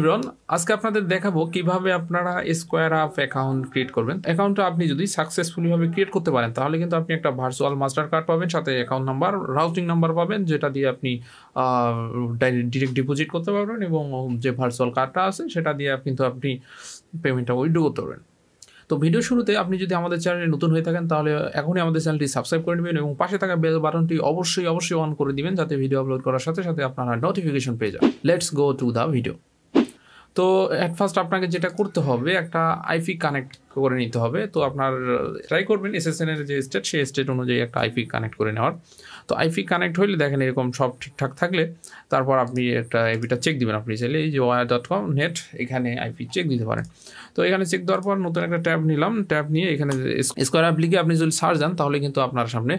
Everyone, আজকে আপনাদের দেখাবো কিভাবে আপনারা SquareUp অ্যাকাউন্ট ক্রিয়েট করবেন। অ্যাকাউন্টটা আপনি যদি সাকসেসফুলি ভাবে ক্রিয়েট করতে পারেন তাহলে কিন্তু আপনি একটা ভার্চুয়াল মাস্টার কার্ড পাবেন, সাথে অ্যাকাউন্ট নাম্বার, রাউটিং নাম্বার পাবেন, যেটা দিয়ে আপনি ডিরেক্ট ডিপোজিট করতে পারবেন এবং যে ভার্চুয়াল কার্ডটা আছে সেটা দিয়ে কিন্তু আপনি পেমেন্টটা উইথড্র করতে পারবেন। তো ভিডিও শুরুতে আপনি যদি আমাদের চ্যানেলে নতুন হয়ে থাকেন তাহলে এখনই আমাদের চ্যানেলটি সাবস্ক্রাইব করে নেবেন এবং পাশে থাকা বেল বাটনটি অবশ্যই অন করে দিবেন, যাতে ভিডিও আপলোড করার সাথে সাথে আপনারা নোটিফিকেশন পেয়ে যান। Let's go to the video. তো অ্যাট ফার্স্ট আপনাকে যেটা করতে হবে, একটা আইপি কানেক্ট করে নিতে হবে। তো আপনার ট্রাই করবেন SSN এর যে স্টেট, সেই স্টেট অনুযায়ী একটা আইপি কানেক্ট করে নেওয়ার। তো আইপি কানেক্ট হইলে দেখেন এরকম সব ঠিকঠাক থাকলে তারপর আপনি একটা আইপিটা চেক দিবেন। আপনি চাইলে এই যে wire.com net এখানে আইপি চেক দিতে পারেন। তো এখানে চেক দেওয়ার পর নতুন একটা ট্যাব নিলাম। ট্যাব নিয়ে এখানে SquareUp লিখে আপনি যদি সার্চ দেন তাহলে কিন্তু আপনার সামনে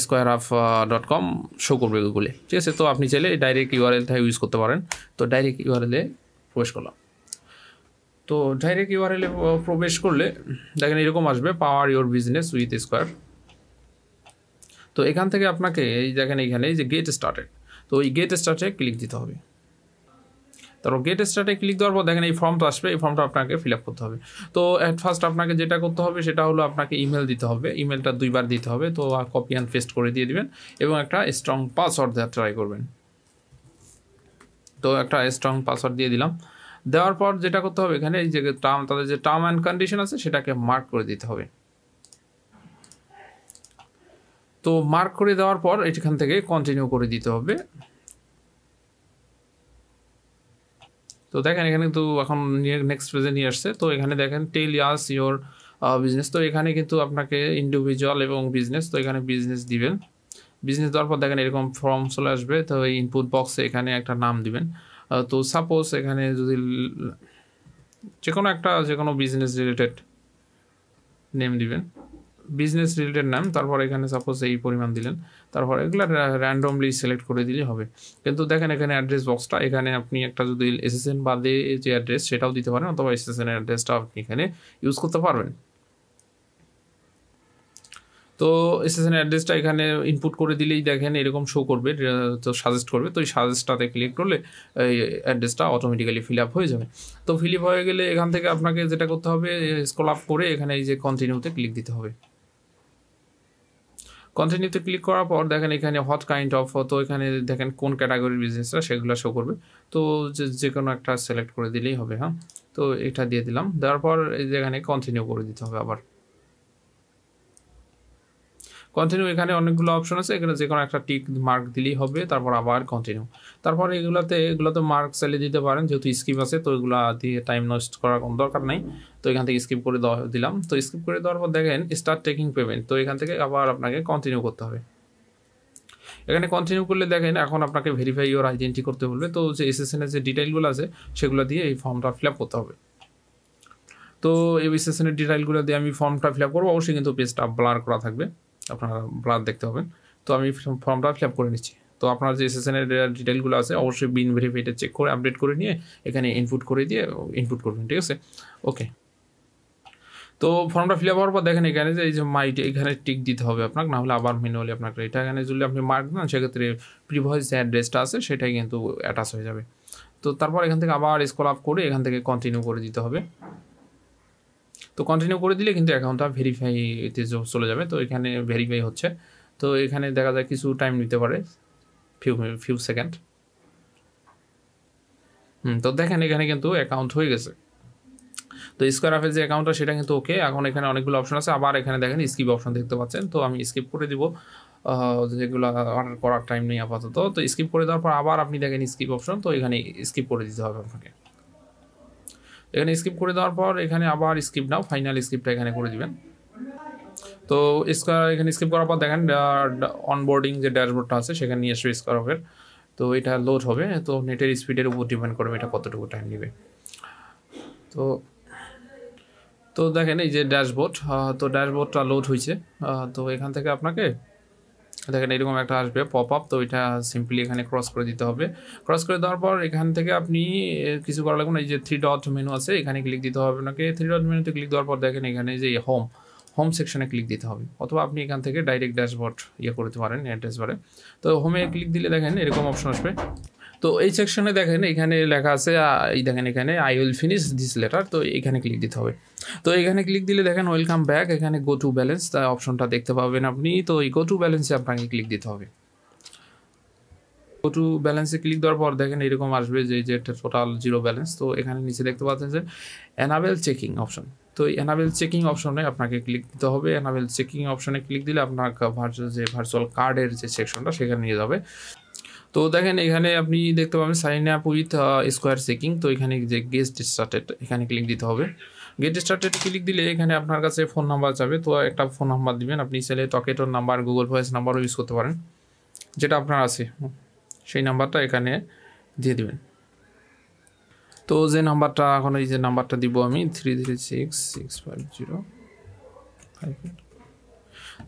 SquareUp.com শো করবে গুগলে, ঠিক আছে। তো আপনি চাইলে ডাইরেক্ট ইউআরএলটা ইউজ করতে পারেন। তো ডাইরেক্ট ইউআরএলে প্রবেশ করলাম। তো ডাইরেক্ট ইউআরএলে প্রবেশ করলে দেখেন এরকম আসবে, পাওয়ার ইওর বিজনেস উইথ স্কোয়ার। তো এখান থেকে আপনাকে এই দেখেন এইখানে এই যে গেট স্টার্টেড, তো এই গেট স্টার্টে ক্লিক দিতে হবে। তারপর গেট স্টার্টে ক্লিক দেওয়ার পর দেখেন এই ফর্মটা আসবে, এই ফর্মটা আপনাকে ফিল আপ করতে হবে। তো অ্যাট ফার্স্ট আপনাকে যেটা করতে হবে সেটা হলো আপনাকে ইমেল দিতে হবে, ইমেলটা 2 বার দিতে হবে। তো কপি অ্যান্ড পেস্ট করে দিয়ে দিবেন এবং একটা স্ট্রং পাসওয়ার্ড দেওয়ার ট্রাই করবেন। তো একটা স্ট্রং পাসওয়ার্ড দিয়ে দিলাম। দেওয়ার পর যেটা করতে হবে এখানে এই যে তাদের যে টার্ম অ্যান্ড কন্ডিশন আছে সেটাকে মার্ক করে দিতে হবে। তো মার্ক করে দেওয়ার পর এখান থেকে কন্টিনিউ করে দিতে হবে। তো দেখেন এখানে কিন্তু এখন নেক্সট পেজে নিয়ে আসছে। তো এখানে দেখেন টেল ইয়াস ইওর বিজনেস। তো এখানে কিন্তু আপনাকে ইন্ডিভিজুয়াল এবং বিজনেস, তো এখানে বিজনেস দিবেন। বিজনেস দেওয়ার পর দেখেন এরকম ফর্ম চলে আসবে। তো এই ইনপুট বক্সে এখানে একটা নাম দিবেন। তো সাপোজ এখানে যদি যে কোনো বিজনেস রিলেটেড নেম দিবেন, বিজনেস রিলেটেড নাম। তারপর এখানে সাপোজ এই পরিমাণ দিলেন, তারপর এগুলো র্যান্ডমলি সিলেক্ট করে দিলে হবে। কিন্তু দেখেন এখানে অ্যাড্রেস বক্সটা, এখানে আপনি একটা যদি SSN বাদে যে অ্যাড্রেস সেটাও দিতে পারেন, অথবা SSN এর অ্যাড্রেসটা আপনি এখানে ইউজ করতে পারবেন। তো SSN অ্যাড্রেসটা এখানে ইনপুট করে দিলেই দেখেন এরকম শো করবে, তো সাজেস্ট করবে। তো এই সাজেস্টটাতে ক্লিক করলে এই অ্যাড্রেসটা অটোমেটিক্যালি ফিল আপ হয়ে যাবে। তো ফিল আপ হয়ে গেলে এখান থেকে আপনাকে যেটা করতে হবে, স্ক্রল আপ করে এখানে এই যে কন্টিনিউতে ক্লিক দিতে হবে। কন্টিনিউতে ক্লিক করার পর দেখেন এখানে হোয়াট কাইন্ড অফ, তো এখানে দেখেন কোন ক্যাটাগরির বিজনেসটা সেগুলো শো করবে। তো যে কোনো একটা সিলেক্ট করে দিলেই হবে। হ্যাঁ, তো এটা দিয়ে দিলাম। দেওয়ার পর এই যে এখানে কন্টিনিউ করে দিতে হবে। আবার কন্টিনিউ, এখানে অনেকগুলো অপশন আছে, এখানে যে কোনো একটা টিক মার্ক দিলেই হবে। তারপর আবার কন্টিনিউ। তারপর এগুলোতে মার্ক চালিয়ে দিতে পারেন, যেহেতু স্কিপ আছে তো এগুলো দিয়ে টাইম নষ্ট করার কোনো দরকার নাই। তো এখান থেকে স্কিপ করে দিলাম। তো স্কিপ করে দেওয়ার পর দেখেন স্টার্ট টেকিং পেমেন্ট। তো এখান থেকে আবার আপনাকে কন্টিনিউ করতে হবে। এখানে কন্টিনিউ করলে দেখেন এখন আপনাকে ভেরিফাই ইওর আইডেন্টি করতে বলবে। তো যে SSN এর যে ডিটেইলগুলো আছে সেগুলো দিয়ে এই ফর্মটা ফিল আপ করতে হবে। তো এই SSN এর ডিটেইলগুলো দিয়ে আমি ফর্মটা ফিল আপ করবো। অবশ্যই কিন্তু পেজটা ব্লার করা থাকবে, আপনারা ব্লার দেখতে হবেন। তো আমি ফর্মটা ফিল আপ করে নিচ্ছি। তো আপনার যে SSN এর ডিটেইলগুলো আছে অবশ্যই বিন ভেরিফাইটা চেক করে আপডেট করে নিয়ে এখানে ইনপুট করে দিয়ে ইনপুট করবেন, ঠিক আছে। ওকে, তো ফর্মটা ফিল আপ হওয়ার পর দেখেন এখানে যে এই যে এখানে টিক দিতে হবে আপনাকে, না হলে আবার ম্যানুয়ালি আপনাকে এটা এখানে যদি আপনি মার্ক দেন সেক্ষেত্রে প্রিভিয়াস যে অ্যাড্রেসটা আছে সেটাই কিন্তু অ্যাটাচ হয়ে যাবে। তো তারপর এখান থেকে আবার স্ক্রল আপ করে এখান থেকে কন্টিনিউ করে দিতে হবে। তো কন্টিনিউ করে দিলে কিন্তু অ্যাকাউন্টটা ভেরিফাইতে চলে যাবে। তো এখানে ভেরিফাই হচ্ছে। তো এখানে দেখা যায় কিছু টাইম নিতে পারে, ফিউ সেকেন্ড। তো দেখেন এখানে কিন্তু অ্যাকাউন্ট হয়ে গেছে। তো SquareUp-এর যে অ্যাকাউন্টটা সেটা কিন্তু ওকে। এখন এখানে অনেকগুলো অপশন আছে, আবার এখানে দেখেন স্কিপ অপশন দেখতে পাচ্ছেন। তো আমি স্কিপ করে দিব, যেগুলো অর্ডার করার টাইম নেই আপাতত। তো স্কিপ করে দেওয়ার পর আবার আপনি দেখেন স্কিপ অপশন, তো এখানে স্কিপ করে দিতে হবে আপনাকে। এখানে স্কিপ করে দেওয়ার পর এখানে আবার স্কিপ নাও, ফাইনাল স্কিপটা এখানে করে দিবেন। তো এখানে স্কিপ করার পর দেখেন অনবোর্ডিং যে ড্যাশবোর্ডটা আছে সেখানে নিয়ে আসবে SquareUp-এর। তো এটা লোড হবে। তো নেটের স্পিডের উপর ডিপেন্ড করবে এটা কতটুকু টাইম নেবে। তো দেখেন এই যে ড্যাশবোর্ড, তো ড্যাশবোর্ডটা লোড হয়েছে। তো এখান থেকে আপনাকে দেখেন এরকম একটা আসবে পপ আপ। তো এটা সিম্পলি এখানে ক্রস করে দিতে হবে। ক্রস করে দেওয়ার পর এখান থেকে আপনি কিছু করা লাগবে না, এই যে 3 ডট মেনু আছে এখানে ক্লিক দিতে হবে আপনাকে। 3 ডট মেনুতে ক্লিক দেওয়ার পর দেখেন এখানে যে হোম সেকশনে ক্লিক দিতে হবে, অথবা আপনি এখান থেকে ডাইরেক্ট ড্যাশবোর্ড করতে পারেন অ্যাড্রেস বারে। তো হোমে ক্লিক দিলে দেখেন এরকম অপশন আসবে। তো এই সেকশনে দেখেন এখানে লেখা আছে এই দেখেন এখানে I will finish this letter, তো এখানে ক্লিক দিতে হবে। তো এখানে ক্লিক দিলে দেখেন ওয়েলকাম ব্যাক, এখানে গো টু ব্যালেন্স তাই অপশনটা দেখতে পাবেন আপনি। তো এই গো টু ব্যালেন্সে আপনাকে ক্লিক দিতে হবে। গো টু ব্যালেন্সে ক্লিক দেওয়ার পর দেখেন এরকম আসবে যে টোটাল 0 ব্যালেন্স। তো এখানে নিচে দেখতে পাচ্ছেন যে এনাবেল চেকিং অপশন, তো এই এনাবেল চেকিং অপশনে আপনাকে ক্লিক দিতে হবে। এনাবেল চেকিং অপশনে ক্লিক দিলে আপনার ভার্চুয়াল কার্ডের যে সেকশনটা সেখানে নিয়ে যাবে। তো দেখেন এখানে আপনি দেখতে পাবেন sign up with square checking, তো এখানে যে গেট স্টার্টেড এখানে ক্লিক দিতে হবে। গেট স্টার্টেড ক্লিক দিলে এখানে আপনার কাছে ফোন নাম্বার যাবে, তো একটা ফোন নাম্বার দিবেন। আপনি চাইলে টকেটোর নাম্বার, গুগল ভয়েস নাম্বারও ইউজ করতে পারেন, যেটা আপনার আছে সেই নাম্বারটা এখানে দিয়ে দিবেন। তো যে নাম্বারটা এখন এই যে নাম্বারটা দিব আমি 33665058,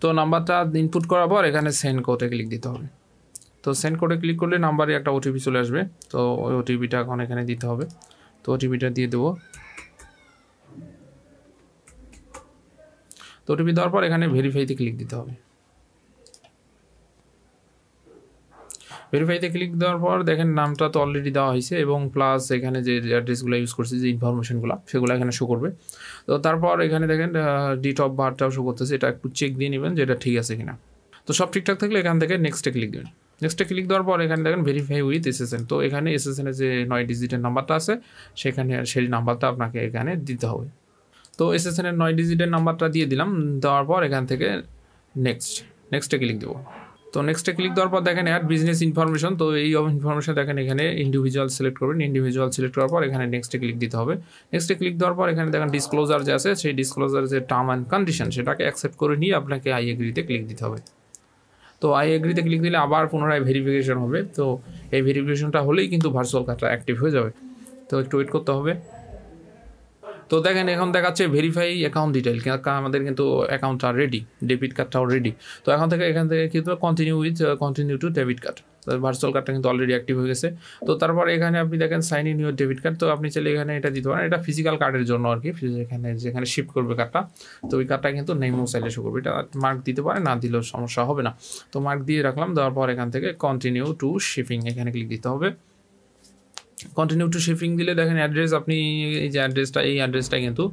তো নাম্বারটা ইনপুট করার পর এখানে সেন্ড কোডে ক্লিক দিতে হবে। তো সেন্ড কোডে ক্লিক করলে নাম্বারে একটা ওটিপি চলে আসবে, তো ওই ওটিপিটা এখন এখানে দিতে হবে। তো ওটিপিটা দিয়ে দেবো। তো ওটিপি দেওয়ার পর এখানে ভেরিফাইতে ক্লিক দিতে হবে। ভেরিফাইতে ক্লিক দেওয়ার পর দেখেন নামটা তো অলরেডি দেওয়া হয়েছে এবং প্লাস এখানে যে অ্যাড্রেসগুলো ইউজ করছে, যে ইনফরমেশনগুলো সেগুলো এখানে শো করবে। তো তারপর এখানে দেখেন ডেট অফ বার্থটাও শো করতেছে, এটা একটু চেক দিয়ে নেবেন যে এটা ঠিক আছে কিনা। তো সব ঠিকঠাক থাকলে এখান থেকে নেক্সটে ক্লিক দেবেন। নেক্সটে ক্লিক দেওয়ার পর এখানে দেখেন ভেরিফাই উইথ এসএসএন, তো এখানে এসএসএনের যে 9 ডিজিটের নাম্বারটা আছে সেখানে সেই নাম্বারটা আপনাকে এখানে দিতে হবে। তো এসএসএনের 9 ডিজিটের নাম্বারটা দিয়ে দিলাম। দেওয়ার পর এখান থেকে নেক্সটে ক্লিক দেবো। তো নেক্সটে ক্লিক দেওয়ার পর দেখেন অ্যাড বিজনেস ইনফরমেশন, তো এই ইনফরমেশন দেখেন এখানে ইন্ডিভিজুয়াল সিলেক্ট করবেন। ইন্ডিভিজুয়াল সিলেক্ট করার পর এখানে নেক্সটে ক্লিক দিতে হবে। নেক্সটে ক্লিক দেওয়ার পর এখানে দেখেন ডিসক্লোজার যে আছে সেই ডিসক্লোজার যে টার্ম অ্যান্ড কন্ডিশন সেটাকে অ্যাকসেপ্ট করে নিয়ে আপনাকে আই এগ্রিতে ক্লিক দিতে হবে। তো আই এগ্রিতে ক্লিক দিলে আবার পুনরায় ভেরিফিকেশন হবে। তো এই ভেরিফিকেশনটা হলেই কিন্তু ভার্চুয়াল কার্ডটা অ্যাক্টিভ হয়ে যাবে। তো একটু ওয়েট করতে হবে। তো দেখেন এখন দেখাচ্ছে ভেরিফাই অ্যাকাউন্ট ডিটেইল, আমাদের কিন্তু অ্যাকাউন্টটা রেডি, ডেবিট কার্ডটাও রেডি। তো এখান থেকে কিন্তু continue to debit card, virtual কার্ডটা কিন্তু অলরেডি অ্যাক্টিভ হয়ে গেছে। তো তারপর এখানে আপনি দেখেন sign in your debit card, তো আপনি চাইলে এখানে এটা দিতে পারেন। এটা ফিজিক্যাল কার্ডের জন্য আর কি, যেখানে শিফট করবে কার্ডটা, তো ওই কার্ডটা কিন্তু নেমও চাইলে শো করবে। এটা মার্ক দিতে পারে, না দিলেও সমস্যা হবে না। তো মার্ক দিয়ে রাখলাম। দেওয়ার পর এখান থেকে কন্টিনিউ টু শিপিং এখানে ক্লিক দিতে হবে। কন্টিনিউ টু শিপিং দিলে দেখেন অ্যাড্রেস, আপনি এই যে এই অ্যাড্রেসটা কিন্তু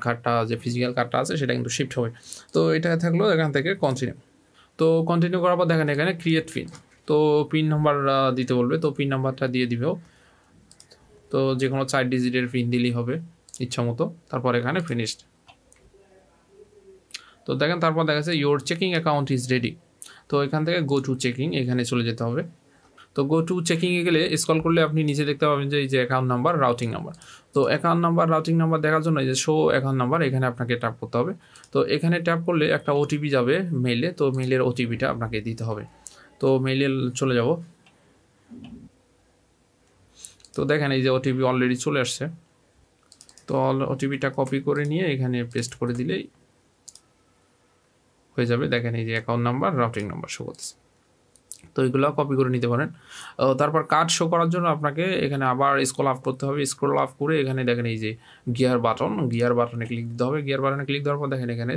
কার্ডটা যে ফিজিক্যাল কার্ডটা আছে সেটা কিন্তু শিফট হবে। তো এটা থাকলো এখান থেকে কন্টিনিউ। তো কন্টিনিউ করার পর দেখেন এখানে ক্রিয়েট পিন, তো পিন নাম্বার দিতে বলবে, তো পিন নাম্বারটা দিয়ে দিবেও। তো যে কোনো 4 ডিজিটের পিন দিলেই হবে ইচ্ছা মতো। তারপর এখানে ফিনিশড। তো দেখেন তারপর দেখা যাচ্ছে your checking account is ready. তো এখান থেকে গো টু চেকিং এখানে চলে যেতে হবে। তো গো টু চেকিংয়ে গেলে স্ক্রল করলে আপনি নিচে দেখতে পাবেন যে এই যে অ্যাকাউন্ট নাম্বার, রাউটিং নাম্বার। তো অ্যাকাউন্ট নাম্বার, রাউটিং নাম্বার দেখার জন্য এই যে শো অ্যাকাউন্ট নাম্বার এখানে আপনাকে ট্যাপ করতে হবে। তো এখানে ট্যাপ করলে একটা ওটিপি যাবে মেইলে, তো মেইলের ওটিপিটা আপনাকে দিতে হবে। তো মেইলে চলে যাব। তো দেখেন এই যে ওটিপি অলরেডি চলে আসছে। তো ওটিপিটা কপি করে নিয়ে এখানে পেস্ট করে দিলেই হয়ে যাবে। দেখেন এই যে account number, routing number show করতেছে। তো এগুলো কপি করে নিতে পারেন। তারপর কার্ড শো করার জন্য আপনাকে এখানে আবার স্ক্রল আপ করতে হবে। স্ক্রল আপ করে এখানে দেখেন এই যে গিয়ার বাটনে ক্লিক দিতে হবে। গিয়ার বাটনে ক্লিক দেওয়ার পর দেখেন এখানে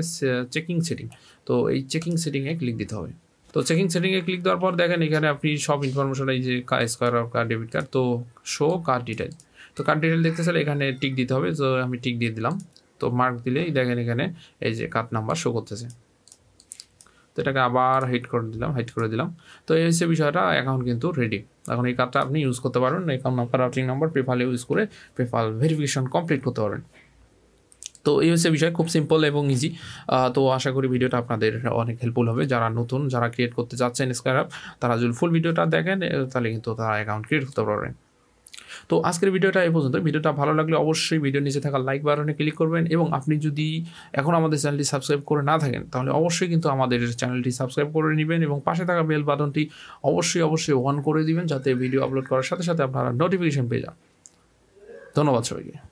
চেকিং সেটিং, তো এই চেকিং সেটিংয়ে ক্লিক দিতে হবে। তো চেকিং সেটিংয়ে ক্লিক দেওয়ার পর দেখেন এখানে আপনি সব ইনফরমেশন, এই যে SquareUp কার্ড, ডেবিট কার্ড, তো শো কার্ড ডিটেল। তো কার্ড ডিটেল দেখতে চাইলে এখানে টিক দিতে হবে। তো আমি টিক দিয়ে দিলাম। তো মার্ক দিলেই দেখেন এখানে এই যে কার্ড নাম্বার শো করতেছে। তো এটাকে আবার হাইড করে দিলাম। তো এই হচ্ছে বিষয়টা, অ্যাকাউন্ট কিন্তু রেডি। এখন এই কার্ডটা আপনি ইউজ করতে পারবেন, অ্যাকাউন্ট নাম্বার, রাউটিং নাম্বার, পেপ্যালে ইউজ করে পেপ্যাল ভেরিফিকেশন কমপ্লিট করতে পারবেন। তো এই হচ্ছে বিষয়, খুব সিম্পল এবং ইজি। তো আশা করি ভিডিওটা আপনাদের অনেক হেল্পফুল হবে। যারা নতুন, যারা ক্রিয়েট করতে যাচ্ছেন SquareUp, তারা যদি ফুল ভিডিওটা দেখেন তাহলে কিন্তু তারা অ্যাকাউন্ট ক্রিয়েট করতে পারবেন। তো আজকের ভিডিওটা এই পর্যন্ত। ভিডিওটা ভালো লাগলে অবশ্যই ভিডিওর নিচে থাকা লাইক বাটনে ক্লিক করবেন, এবং আপনি যদি এখন আমাদের চ্যানেলটি সাবস্ক্রাইব করে না থাকেন তাহলে অবশ্যই কিন্তু আমাদের চ্যানেলটি সাবস্ক্রাইব করে নেবেন, এবং পাশে থাকা বেল বাটনটি অবশ্যই অন করে দিবেন, যাতে ভিডিও আপলোড করার সাথে সাথে আপনারা নোটিফিকেশন পেয়ে যান। ধন্যবাদ সবাইকে।